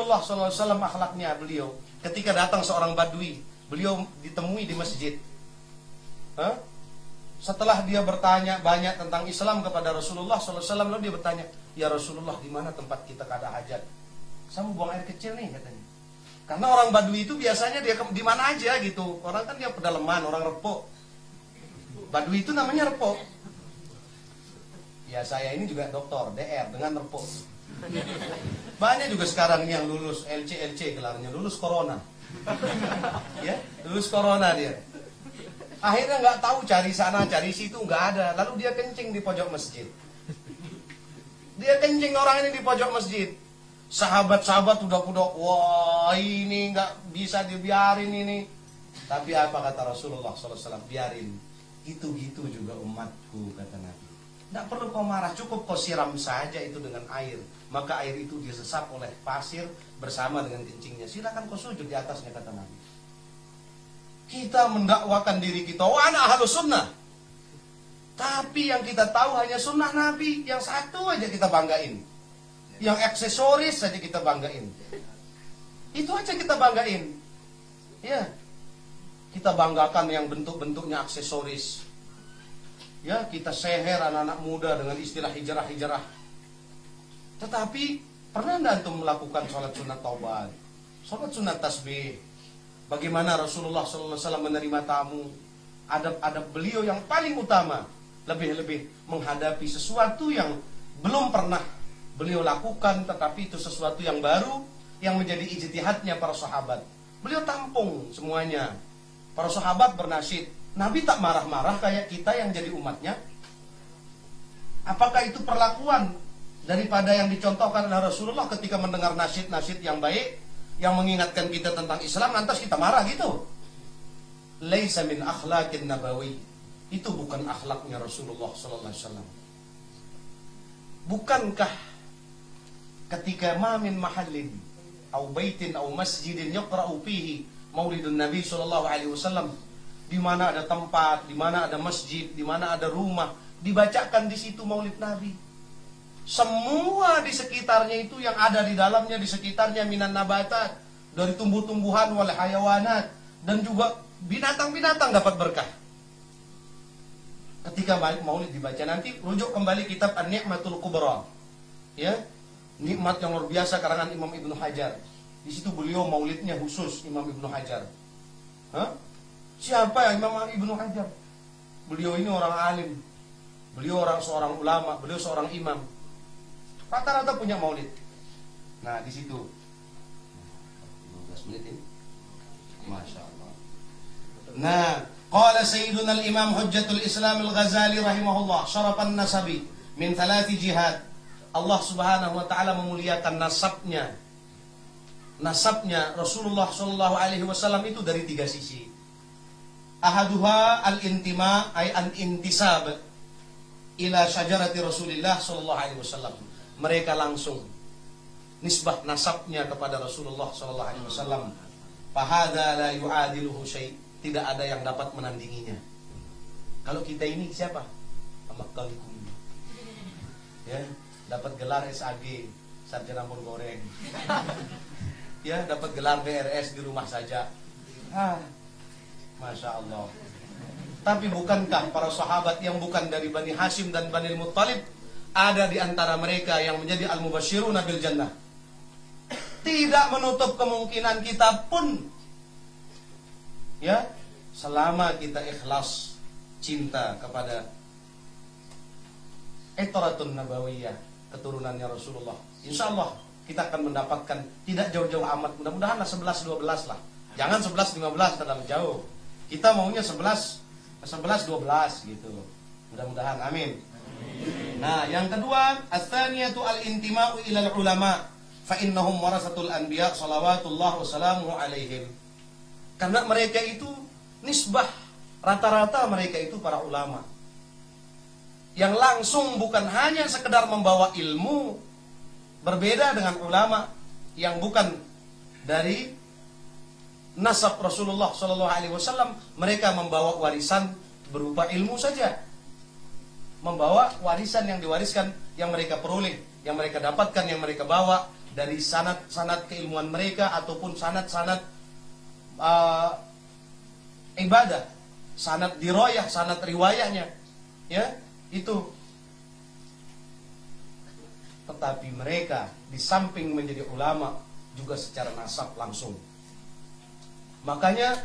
Rasulullah SAW akhlaknya beliau. Ketika datang seorang badui, beliau ditemui di masjid. Setelah dia bertanya banyak tentang Islam kepada Rasulullah SAW, lalu dia bertanya, ya Rasulullah, di mana tempat kita kada hajat? Saya mau buang air kecil nih, katanya. Karena orang badui itu biasanya dia di mana aja gitu. Orang kan dia pedalaman, orang repok. Badui itu namanya repok. Ya saya ini juga doktor, DR dengan repok. Banyak juga sekarang yang lulus LC gelarnya, lulus corona. Ya, lulus corona dia. Akhirnya nggak tahu cari sana cari situ, nggak ada. Lalu dia kencing di pojok masjid. Dia kencing orang ini di pojok masjid. Sahabat-sahabat udah wah ini nggak bisa dibiarin ini. Tapi apa kata Rasulullah SAW? Biarin. Gitu-gitu juga umatku, kata Nabi. Tidak perlu kau marah, cukup kau siram saja itu dengan air. Maka air itu disesap oleh pasir bersama dengan kencingnya. Silakan kau sujud di atasnya, kata Nabi. Kita mendakwakan diri kita, oh anak ahlus sunnah. Tapi yang kita tahu hanya sunnah Nabi. Yang satu aja kita banggain. Yang aksesoris saja kita banggain. Itu aja kita banggain. Ya, kita banggakan yang bentuk-bentuknya aksesoris. Ya, kita seher anak-anak muda dengan istilah hijrah-hijrah. Tetapi pernah enggak antum melakukan sholat sunat taubat, sholat sunat tasbih? Bagaimana Rasulullah SAW menerima tamu? Adab-adab beliau yang paling utama, lebih-lebih menghadapi sesuatu yang belum pernah beliau lakukan, tetapi itu sesuatu yang baru yang menjadi ijtihadnya para sahabat. Beliau tampung semuanya. Para sahabat bernasyid. Nabi tak marah-marah kayak kita yang jadi umatnya. Apakah itu perlakuan daripada yang dicontohkan oleh Rasulullah ketika mendengar nasyid-nasyid yang baik, yang mengingatkan kita tentang Islam, lantas kita marah gitu? Laisa min akhlaqin nabawi. Itu bukan akhlaknya Rasulullah SAW. Bukankah ketika ma min mahallin au baitin au masjidin yaqra'u fihi maulidun Nabi SAW, di mana ada tempat, di mana ada masjid, di mana ada rumah, dibacakan di situ maulid Nabi. Semua di sekitarnya itu yang ada di dalamnya, di sekitarnya minan nabatat, dari tumbuh-tumbuhan wal hayawanat, dan juga binatang-binatang dapat berkah. Ketika maulid dibaca, nanti rujuk kembali kitab An-Ni'matul Kubra. Ya, nikmat yang luar biasa karangan Imam Ibnu Hajar. Di situ beliau maulidnya khusus Imam Ibnu Hajar. Siapa yang Imam Ibnu Hajar? Beliau ini orang alim. Beliau seorang ulama, beliau seorang imam. Rata-rata punya maulid. Nah, di situ 15 menit ini. Masya Allah. Nah, qala Sayyiduna al-Imam Hujjatul Islam al-Ghazali rahimahullah, syarafan nasabi min 3 jihad. Allah Subhanahu wa taala memuliakan nasabnya. Nasabnya Rasulullah sallallahu alaihi wasallam itu dari 3 sisi. Ahaduha al-intima ay an-intisab ila syajarati Rasulillah sallallahu alaihi wasallam. Mereka langsung nisbah nasabnya kepada Rasulullah sallallahu alaihi wasallam. Fahadza la yu'adiluhu syai'. Tidak ada yang dapat menandinginya. Kalau kita ini siapa? Amakkalikum. Ya, dapat gelar SAG, sarjana mur goreng. Ya, dapat gelar BRS di rumah saja. Masya Allah. Tapi bukankah para sahabat yang bukan dari Bani Hashim dan Bani Muttalib ada di antara mereka yang menjadi al-mubasyiruna bil jannah? Tidak menutup kemungkinan kita pun, ya, selama kita ikhlas cinta kepada Ithratun Nabawiyah, keturunannya Rasulullah, insya Allah kita akan mendapatkan tidak jauh-jauh amat. Mudah-mudahan 11-12 lah. Jangan 11-15 terlalu jauh. Kita maunya 11-12 gitu. Mudah-mudahan, amin. Nah, yang kedua, ats-tsaniyatu al-intima'u ilal ulama fa innahum warasatul anbiya shalawatullah wassalamu alaihim. Karena mereka itu nisbah, rata-rata mereka itu para ulama yang langsung bukan hanya sekedar membawa ilmu, berbeda dengan ulama yang bukan dari nasab Rasulullah SAW. Mereka membawa warisan berupa ilmu saja, membawa warisan yang diwariskan, yang mereka peroleh, yang mereka dapatkan, yang mereka bawa dari sanad-sanad keilmuan mereka ataupun sanad-sanad ibadah, sanad dirayah, sanad riwayahnya, ya itu. Tetapi mereka di samping menjadi ulama juga secara nasab langsung. Makanya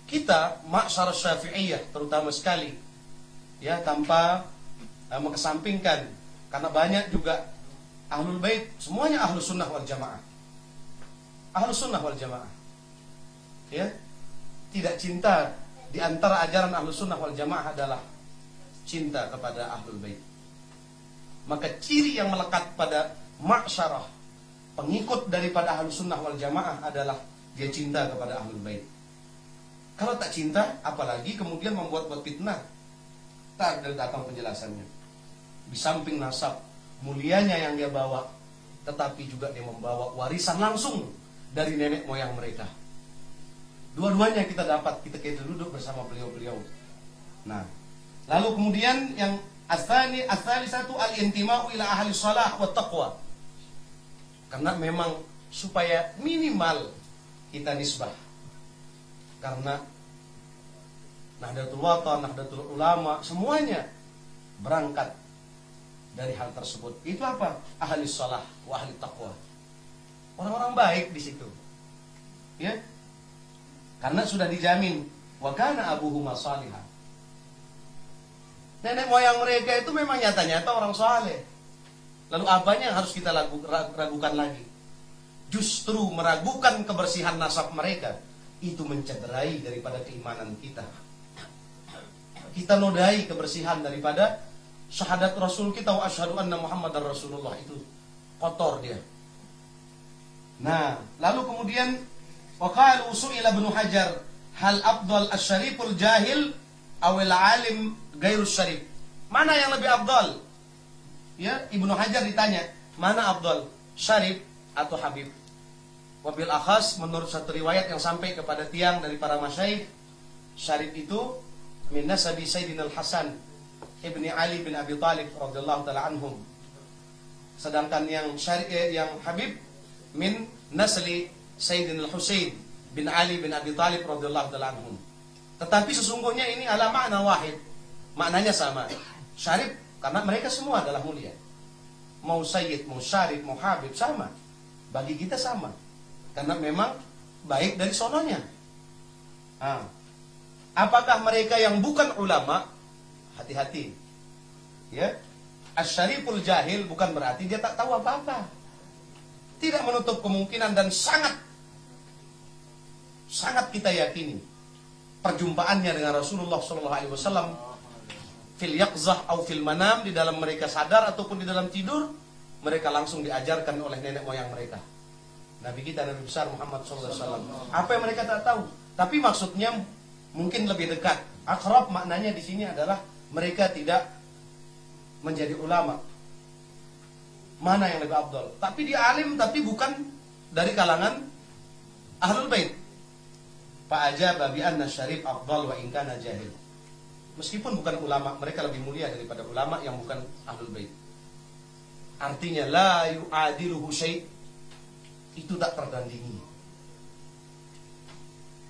kita ma'syar Syafi'iyah terutama sekali, ya tanpa mengesampingkan, karena banyak juga ahlul bait, semuanya ahlu sunnah wal jamaah, ahlu sunnah wal jamaah, ya tidak cinta. Di antara ajaran ahlu sunnah wal jamaah adalah cinta kepada ahlul bait. Maka ciri yang melekat pada ma'syarah, pengikut daripada ahlu sunnah wal jamaah adalah dia cinta kepada ahlul bait. Kalau tak cinta, apalagi kemudian membuat-buat fitnah, tak ada datang penjelasannya. Di samping nasab mulianya yang dia bawa, tetapi juga dia membawa warisan langsung dari nenek moyang mereka. Dua-duanya kita dapat, kita duduk bersama beliau-beliau. Nah, lalu kemudian yang asali satu al-intima'u ila ahli shalah wa taqwa. Karena memang supaya minimal kita nisbah. Karena Nahdlatul Watan, Nahdlatul Ulama, semuanya berangkat dari hal tersebut. Itu apa? Ahli shalah wa ahli taqwa. Orang-orang baik di situ. Ya? Karena sudah dijamin wa kana abuhuma salihah. Nenek moyang mereka itu memang nyata-nyata orang saleh. Lalu apanya yang harus kita ragukan lagi? Justru meragukan kebersihan nasab mereka itu mencederai daripada keimanan kita. Kita nodai kebersihan daripada syahadat Rasul kita, wa asyhadu anna Muhammadar Rasulullah, itu kotor dia. Nah, lalu kemudian waqalu su'ila Ibnu Hajar hal afdal asy-syariful jahil awil alim gairus syarif. Mana yang lebih afdal? Ya, Ibnu Hajar ditanya, mana afdal, syarif atau habib? Wabil akhas, menurut satu riwayat yang sampai kepada tiang dari para masyaikh, syarif itu min nasabi Sayyidina Al-Hasan ibni Ali bin Abi Thalib radhiyallahu taala anhum. Sedangkan yang habib min nasli Sayyidina Al-Husain bin Ali bin Abi Thalib radhiyallahu taala anhum. Tetapi sesungguhnya ini ala makna wahid. Maknanya sama. Syarif karena mereka semua adalah mulia. Mau sayyid, mau syarif, mau habib sama. Bagi kita sama. Karena memang baik dari sononya. Apakah mereka yang bukan ulama? Hati-hati. Ya. Asy-syariful jahil bukan berarti dia tak tahu apa-apa. Tidak menutup kemungkinan dan sangat kita yakini perjumpaannya dengan Rasulullah SAW fil yaqzah atau fil manam, di dalam mereka sadar ataupun di dalam tidur, mereka langsung diajarkan oleh nenek moyang mereka. Nabi kita, Nabi besar Muhammad SAW. Apa yang mereka tak tahu, tapi maksudnya mungkin lebih dekat. Akrab maknanya di sini adalah mereka tidak menjadi ulama. Mana yang lebih afdal? Tapi dia alim, tapi bukan dari kalangan ahlul bait. Fa'ajaba bi anna syarif afdal wa in kana jahil. Meskipun bukan ulama, mereka lebih mulia daripada ulama yang bukan ahlul bait. Artinya la yu'adiluhu syai', itu tak tertandingi.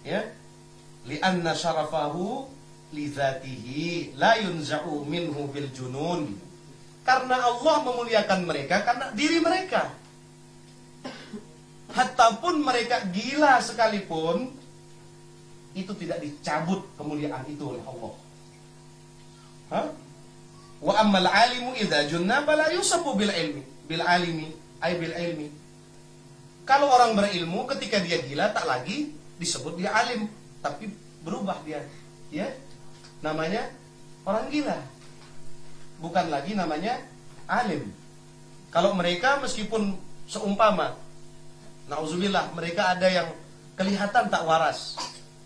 Ya. Li'anna syarafahu li dzatihi la yunza'u minhu bil junun. Karena Allah memuliakan mereka karena diri mereka. Hatta pun mereka gila sekalipun, itu tidak dicabut kemuliaan itu oleh Allah. Wa ammal alimu idza junna fala yusafu bil ilmi, bil alimi ay bil ilmi. Kalau orang berilmu ketika dia gila tak lagi disebut dia alim, tapi berubah dia, ya, namanya orang gila, bukan lagi namanya alim. Kalau mereka meskipun seumpama, nauzubillah, mereka ada yang kelihatan tak waras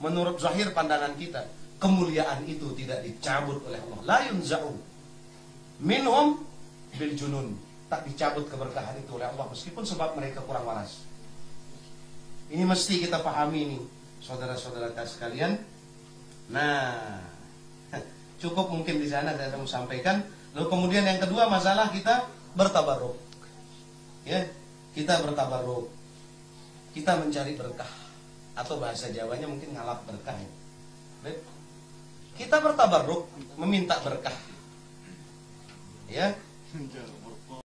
menurut zahir pandangan kita, kemuliaan itu tidak dicabut oleh Allah. La yunza'u minhum bil junun, tak dicabut keberkahan itu oleh Allah meskipun sebab mereka kurang waras. Ini mesti kita pahami nih, saudara-saudara sekalian. Nah, cukup mungkin di sana saya mau sampaikan. Lalu kemudian yang kedua, masalah kita bertabarruk. Ya, kita bertabarruk, kita mencari berkah, atau bahasa Jawanya mungkin ngalap berkah. Kita bertabarruk, meminta berkah. Ya,